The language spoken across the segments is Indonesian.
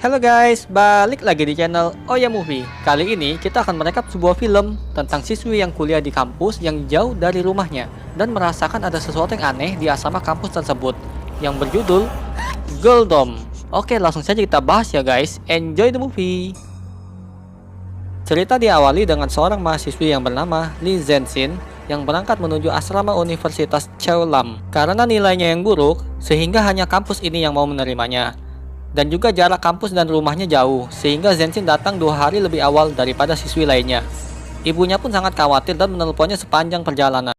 Halo guys, balik lagi di channel Oya Movie. Kali ini kita akan merekap sebuah film tentang siswi yang kuliah di kampus yang jauh dari rumahnya dan merasakan ada sesuatu yang aneh di asrama kampus tersebut yang berjudul Girl Dome. Oke, langsung saja kita bahas ya guys. Enjoy the movie. Cerita diawali dengan seorang mahasiswi yang bernama Lee Zhenxin yang berangkat menuju asrama Universitas Cheolam. Karena nilainya yang buruk, sehingga hanya kampus ini yang mau menerimanya. Dan juga jarak kampus dan rumahnya jauh, sehingga Zhenxin datang 2 hari lebih awal daripada siswi lainnya. Ibunya pun sangat khawatir dan menelponnya sepanjang perjalanan.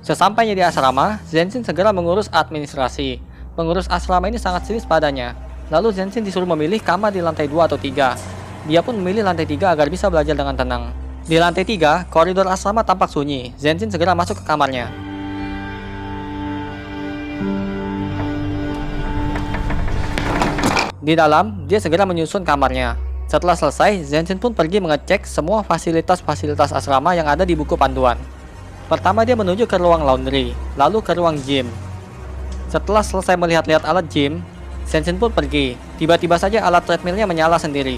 Sesampainya di asrama, Zhenxin segera mengurus administrasi. Pengurus asrama ini sangat serius padanya. Lalu Zhenxin disuruh memilih kamar di lantai 2 atau 3. Dia pun memilih lantai 3 agar bisa belajar dengan tenang. Di lantai 3, koridor asrama tampak sunyi. Zhenxin segera masuk ke kamarnya. Di dalam, dia segera menyusun kamarnya. Setelah selesai, Zhenxin pun pergi mengecek semua fasilitas-fasilitas asrama yang ada di buku panduan. Pertama dia menuju ke ruang laundry, lalu ke ruang gym. Setelah selesai melihat-lihat alat gym, Zhenxin pun pergi. Tiba-tiba saja alat treadmillnya menyala sendiri.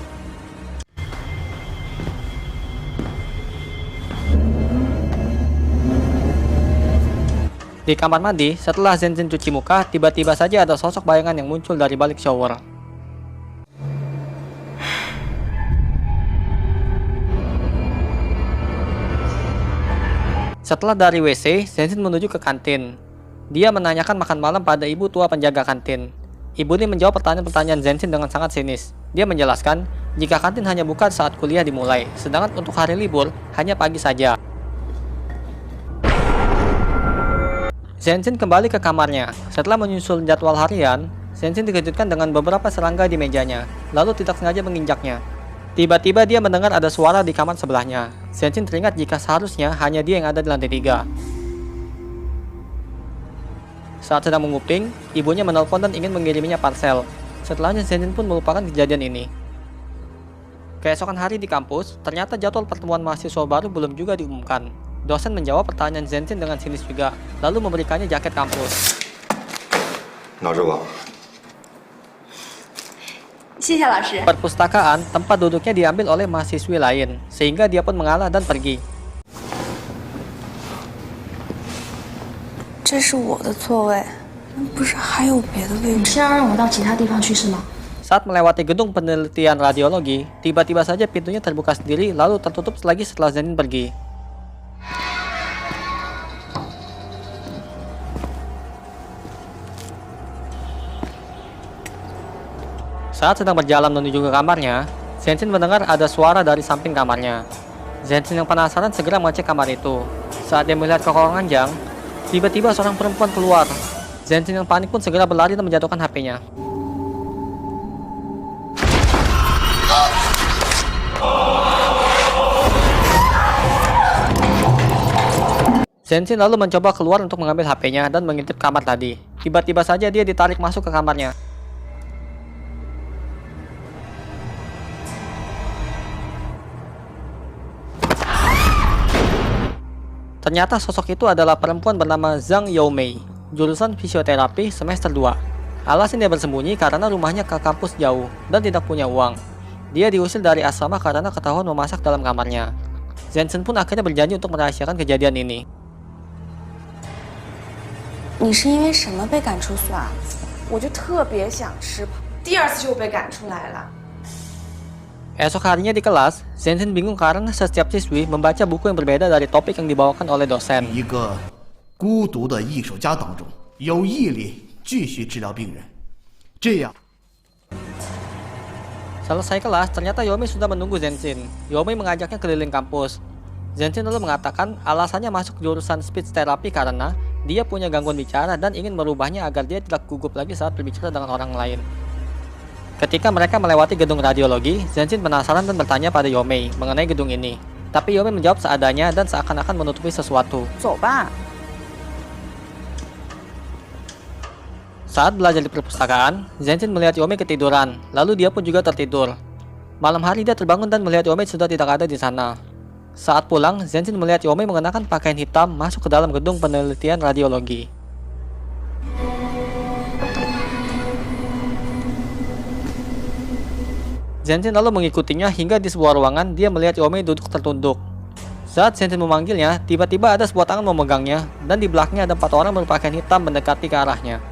Di kamar mandi, setelah Zhenxin cuci muka, tiba-tiba saja ada sosok bayangan yang muncul dari balik shower. Setelah dari WC, Zhenxin menuju ke kantin. Dia menanyakan makan malam pada ibu tua penjaga kantin. Ibu ini menjawab pertanyaan-pertanyaan Zhenxin dengan sangat sinis. Dia menjelaskan, jika kantin hanya buka saat kuliah dimulai, sedangkan untuk hari libur, hanya pagi saja. Zhenxin kembali ke kamarnya. Setelah menyusul jadwal harian, Zhenxin dikejutkan dengan beberapa serangga di mejanya, lalu tidak sengaja menginjaknya. Tiba-tiba dia mendengar ada suara di kamar sebelahnya. Zhenxin teringat jika seharusnya hanya dia yang ada di lantai 3. Saat sedang menguping, ibunya menelpon dan ingin mengiriminya parcel. Setelahnya Zhenxin pun melupakan kejadian ini. Keesokan hari di kampus, ternyata jadwal pertemuan mahasiswa baru belum juga diumumkan. Dosen menjawab pertanyaan Zhenxin dengan sinis juga, lalu memberikannya jaket kampus. Perpustakaan, tempat duduknya diambil oleh mahasiswi lain, sehingga dia pun mengalah dan pergi. Saat melewati gedung penelitian radiologi, tiba-tiba saja pintunya terbuka sendiri lalu tertutup lagi setelah Zhenxin pergi. Saat sedang berjalan menuju ke kamarnya, Zhenxin mendengar ada suara dari samping kamarnya. Zhenxin yang penasaran segera mengecek kamar itu. Saat dia melihat ke kolong ranjang, tiba-tiba seorang perempuan keluar. Zhenxin yang panik pun segera berlari dan menjatuhkan HP-nya. Zhenxin lalu mencoba keluar untuk mengambil HP-nya dan mengintip kamar tadi. Tiba-tiba saja dia ditarik masuk ke kamarnya. Ternyata sosok itu adalah perempuan bernama Zhang Youmei, jurusan fisioterapi semester 2. Alasan dia bersembunyi karena rumahnya ke kampus jauh dan tidak punya uang. Dia diusir dari asrama karena ketahuan memasak dalam kamarnya. Zhenxin pun akhirnya berjanji untuk merahasiakan kejadian ini. Esok harinya di kelas, Zhenxin bingung karena setiap siswi membaca buku yang berbeda dari topik yang dibawakan oleh dosen. Selesai kelas, ternyata Yomi sudah menunggu Zhenxin. Yomi mengajaknya keliling kampus. Zhenxin lalu mengatakan alasannya masuk jurusan speech therapy karena dia punya gangguan bicara dan ingin merubahnya agar dia tidak gugup lagi saat berbicara dengan orang lain. Ketika mereka melewati gedung radiologi, Zhenxin penasaran dan bertanya pada Yomi mengenai gedung ini. Tapi Yomi menjawab seadanya dan seakan-akan menutupi sesuatu. Saat belajar di perpustakaan, Zhenxin melihat Yomi ketiduran, lalu dia pun juga tertidur. Malam hari dia terbangun dan melihat Yomi sudah tidak ada di sana. Saat pulang, Zhenxin melihat Yomi mengenakan pakaian hitam masuk ke dalam gedung penelitian radiologi. Zhenjin lalu mengikutinya hingga di sebuah ruangan dia melihat Yomei duduk tertunduk. Saat Zhenjin memanggilnya, tiba-tiba ada sebuah tangan memegangnya dan di belakangnya ada 4 orang berpakaian hitam mendekati ke arahnya.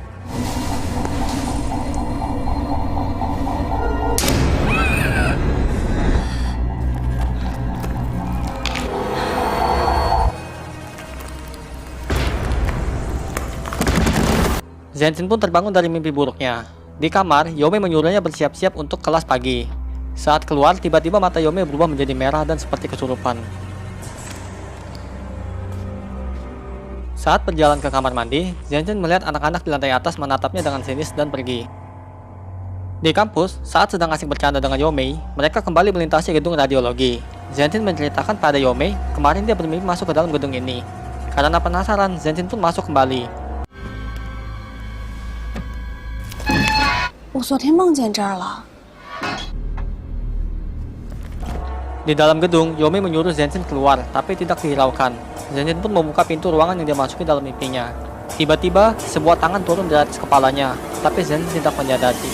Zhenjin pun terbangun dari mimpi buruknya. Di kamar, Yomei menyuruhnya bersiap-siap untuk kelas pagi. Saat keluar, tiba-tiba mata Yomei berubah menjadi merah dan seperti kesurupan. Saat berjalan ke kamar mandi, Zhenjin melihat anak-anak di lantai atas menatapnya dengan sinis dan pergi. Di kampus, saat sedang asik bercanda dengan Yomei, mereka kembali melintasi gedung radiologi. Zhenjin menceritakan pada Yomei, kemarin dia bermimpi masuk ke dalam gedung ini. Karena penasaran, Zhenjin pun masuk kembali. 我昨天梦见这儿了。 Di dalam gedung, Yomei menyuruh Zhenjin keluar, tapi tidak dihiraukan. Zhenjin pun membuka pintu ruangan yang dia masuki dalam mimpinya. Tiba-tiba, sebuah tangan turun di atas kepalanya, tapi Zhenjin tidak menyadari.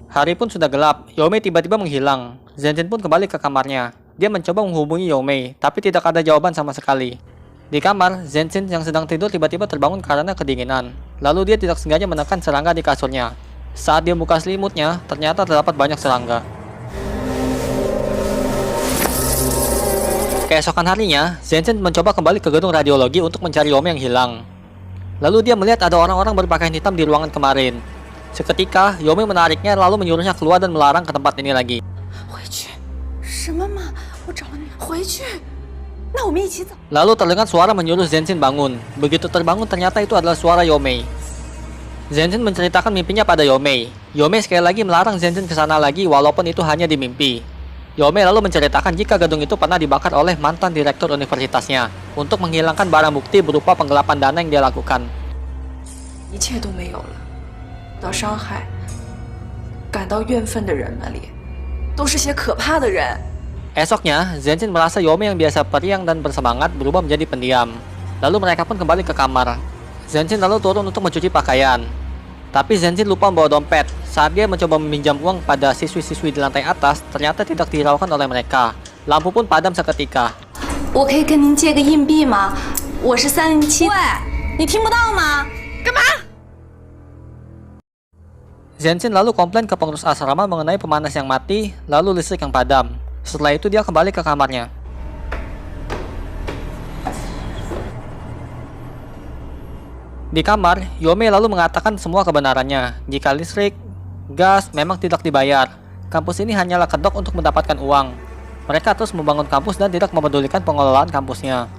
Hari pun sudah gelap, Yomei tiba-tiba menghilang. Zhenjin pun kembali ke kamarnya. Dia mencoba menghubungi Yomei, tapi tidak ada jawaban sama sekali. Di kamar, Zhenjin yang sedang tidur tiba-tiba terbangun karena kedinginan. Lalu dia tidak sengaja menekan serangga di kasurnya. Saat dia buka selimutnya, ternyata terdapat banyak serangga. Keesokan harinya, Zhenjin mencoba kembali ke gedung radiologi untuk mencari Yomei yang hilang. Lalu dia melihat ada orang-orang berpakaian hitam di ruangan kemarin. Seketika, Yomei menariknya lalu menyuruhnya keluar dan melarang ke tempat ini lagi. 回去？什么嘛？我找你回去。 那我们一起走。 Lalu terdengar suara menyuruh Zhenjin bangun. Begitu terbangun ternyata itu adalah suara Yomei. Zhenjin menceritakan mimpinya pada Yomei. Yomei sekali lagi melarang Zhenjin ke sana lagi walaupun itu hanya di mimpi. Yomei lalu menceritakan jika gedung itu pernah dibakar oleh mantan direktur universitasnya untuk menghilangkan barang bukti berupa penggelapan dana yang dia lakukan. 一切都没有了，到伤害，感到怨愤的人们里，都是些可怕的人。 Esoknya, Zhenjin merasa Yomei yang biasa periang dan bersemangat berubah menjadi pendiam. Lalu mereka pun kembali ke kamar. Zhenjin lalu turun untuk mencuci pakaian. Tapi Zhenjin lupa membawa dompet. Saat dia mencoba meminjam uang pada siswi-siswi di lantai atas, ternyata tidak dihiraukan oleh mereka. Lampu pun padam seketika. 我可以跟您借个硬币吗？我是307。喂，你听不到吗？干嘛？ Zhenjin lalu komplain ke pengurus asrama mengenai pemanas yang mati, lalu listrik yang padam. Setelah itu dia kembali ke kamarnya. Di kamar, Yomei lalu mengatakan semua kebenarannya. Jika listrik, gas memang tidak dibayar. Kampus ini hanyalah kedok untuk mendapatkan uang. Mereka terus membangun kampus dan tidak mempedulikan pengelolaan kampusnya.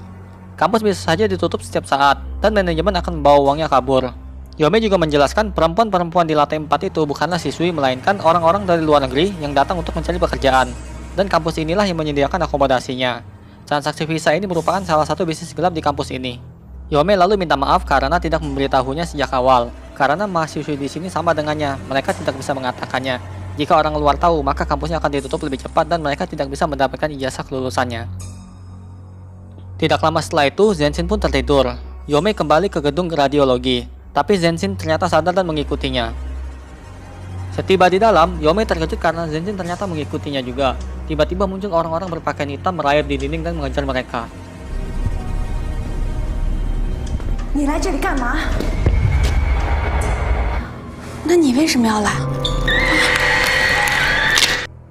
Kampus bisa saja ditutup setiap saat, dan manajemen akan membawa uangnya kabur. Yomei juga menjelaskan perempuan-perempuan di lantai 4 itu bukanlah siswi, melainkan orang-orang dari luar negeri yang datang untuk mencari pekerjaan. Dan kampus inilah yang menyediakan akomodasinya. Transaksi visa ini merupakan salah satu bisnis gelap di kampus ini. Yomei lalu minta maaf karena tidak memberitahunya sejak awal. Karena mahasiswi di sini sama dengannya, mereka tidak bisa mengatakannya. Jika orang luar tahu, maka kampusnya akan ditutup lebih cepat dan mereka tidak bisa mendapatkan ijazah kelulusannya. Tidak lama setelah itu, Zhenjin pun tertidur. Yomei kembali ke gedung radiologi, tapi Zhenjin ternyata sadar dan mengikutinya. Setiba di dalam, Yomei terkejut karena Zhenjin ternyata mengikutinya juga. Tiba-tiba muncul orang-orang berpakaian hitam merayap di dinding dan mengejar mereka. 你来这里干嘛？那你为什么要来？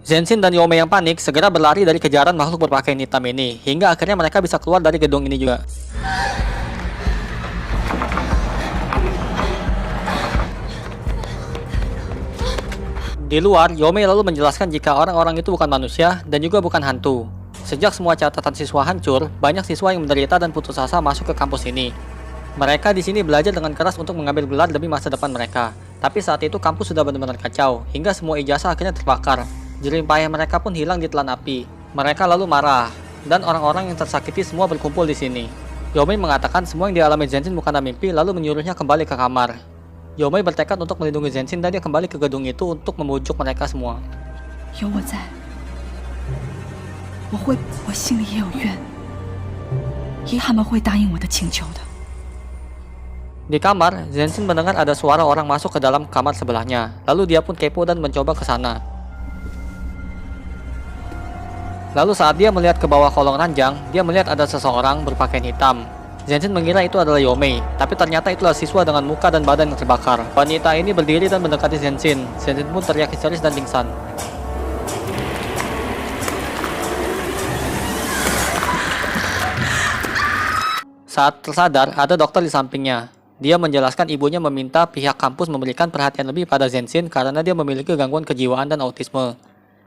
Zhenjin dan Yomei yang panik segera berlari dari kejaran makhluk berpakaian hitam ini, hingga akhirnya mereka bisa keluar dari gedung ini juga. Di luar, Yomei lalu menjelaskan jika orang-orang itu bukan manusia dan juga bukan hantu. Sejak semua catatan siswa hancur, banyak siswa yang menderita dan putus asa masuk ke kampus ini. Mereka di sini belajar dengan keras untuk mengambil gelar demi masa depan mereka. Tapi saat itu kampus sudah benar-benar kacau, hingga semua ijazah akhirnya terbakar. Jerih payah mereka pun hilang di telan api. Mereka lalu marah, dan orang-orang yang tersakiti semua berkumpul di sini. Yomei mengatakan semua yang dialami Zhenjin bukanlah mimpi, lalu menyuruhnya kembali ke kamar. Yomei bertekad untuk melindungi Zhenjin dan dia kembali ke gedung itu untuk membujuk mereka semua. 有我在，我心里也有怨，遗憾们会答应我的请求的。Di kamar, Zhenxin mendengar ada suara orang masuk ke dalam kamar sebelahnya. Lalu dia pun kepo dan mencoba ke sana. Lalu saat dia melihat ke bawah kolong ranjang, dia melihat ada seseorang berpakaian hitam. Zhenxin mengira itu adalah Yomei, tapi ternyata itulah siswa dengan muka dan badan yang terbakar. Wanita ini berdiri dan mendekati Zhenxin. Zhenxin pun teriak histeris dan pingsan. Saat tersadar, ada dokter di sampingnya. Dia menjelaskan ibunya meminta pihak kampus memberikan perhatian lebih pada Zhenxin karena dia memiliki gangguan kejiwaan dan autisme.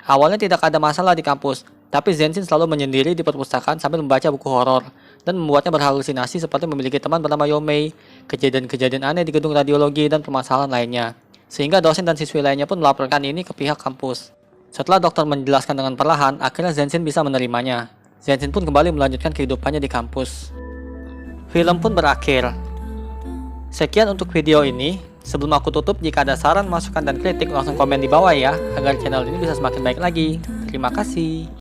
Awalnya tidak ada masalah di kampus, tapi Zhenxin selalu menyendiri di perpustakaan sambil membaca buku horor dan membuatnya berhalusinasi seperti memiliki teman bernama Yomei, kejadian-kejadian aneh di gedung radiologi, dan permasalahan lainnya. Sehingga dosen dan siswi lainnya pun melaporkan ini ke pihak kampus. Setelah dokter menjelaskan dengan perlahan, akhirnya Zhenxin bisa menerimanya. Zhenxin pun kembali melanjutkan kehidupannya di kampus. Film pun berakhir. Sekian untuk video ini. Sebelum aku tutup, jika ada saran, masukan, dan kritik, langsung komen di bawah ya, agar channel ini bisa semakin baik lagi. Terima kasih.